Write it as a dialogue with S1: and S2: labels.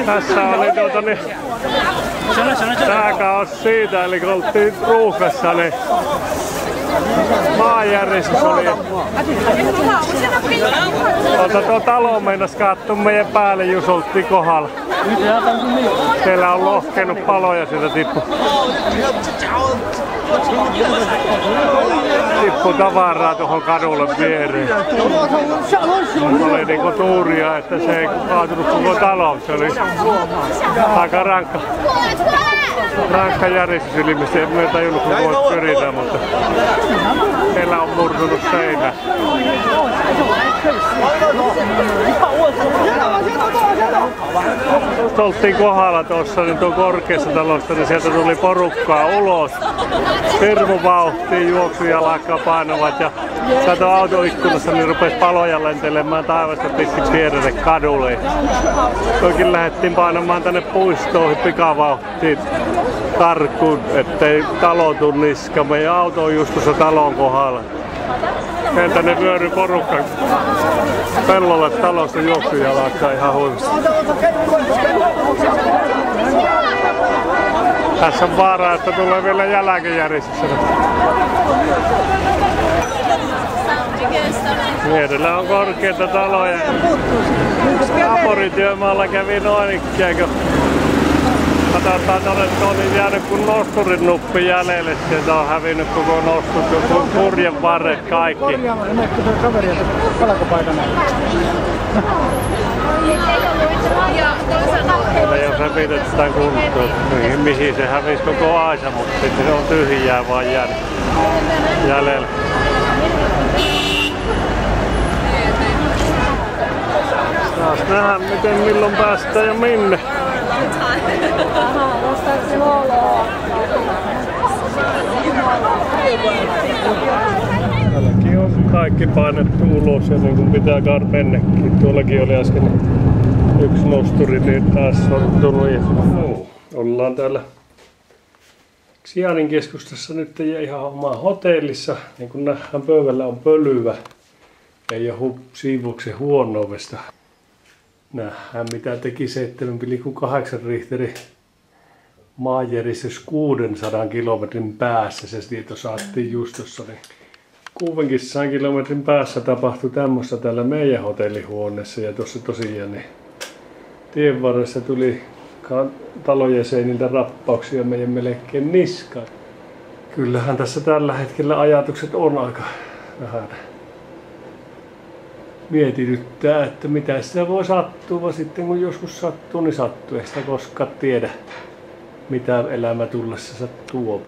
S1: Tässä oli tää kaos siitä, eli kun oltiin ruuhkassa, niin maanjäristys oli. Tuo talo meinas katsoa meidän päälle, jos oltiin kohdalla. Siellä on lohkenut paloja, sieltä tippu tavaraa tuohon kadulle viereen. Oli niinku tuuria, että se ei kaatunut koko talo. Se oli aika rankka järjestys ilmeisesti. En mä tajunnut, kun voit pyritä, mutta siellä on murtunut seinä. Oltiin kohdalla tuossa niin tuon korkeassa talossa, niin sieltä tuli porukkaa ulos. Hirmu vauhtiin juoksujalakkaa painavat ja kato autoikkunassa, niin rupesi paloja lentelemään taivasta pitkin pienelle kadulle. Toikin lähdettiin painamaan tänne puistoon pikavauhtiin karkuun, ettei talo tuu niskaan. Meidän auto on just tuossa talon kohdalla. Sieltä ne vyöry porukka pellolle talosta juoksujalakkaa ihan huimasti. Tässä on vaara, että tulee vielä jälkeenjärjestys. Vierellä on korkeita taloja. Naapurityömaalla kävi noin ikään kuin. Katsotaan, että on jäänyt kun nosturin nuppi jäljelle. Sieltä on hävinnyt koko nostut, kurjen varret kaikki. Ei ole hävitetään kuntoon. Mihin se hävisi koko aisa, mutta sitten se on tyhjää vaan jäljellä. Taas nähdään miten milloin päästään ja minne. Täälläkin on kaikki painettu ulos ja niin kuin pitää mennäkin. Tuollakin oli äsken yksi nosturi, niin taas on tullut. Ollaan täällä Xianin keskustassa nyt ja ihan omaa hotellissa. Niin kuin nähdään, pöydällä on pölyvä ja siivuksen huonoudesta. Nähdään mitä teki 7,8 Richterin maanjäristys 600 kilometrin päässä. Se tieto saatiin just tuossa. Niin 600 kilometrin päässä tapahtui tämmöistä täällä meidän hotellihuoneessa. Ja tuossa tosiaan niin tien varressa tuli talojen seiniltä rappauksia meidän melkein niskaan. Kyllähän tässä tällä hetkellä ajatukset on aika vähän mietityttää, että mitä sitä voi sattua, vaan sitten kun joskus sattuu, niin sattuu. Ei sitä koskaan tiedä, mitä elämä tullessa tuo.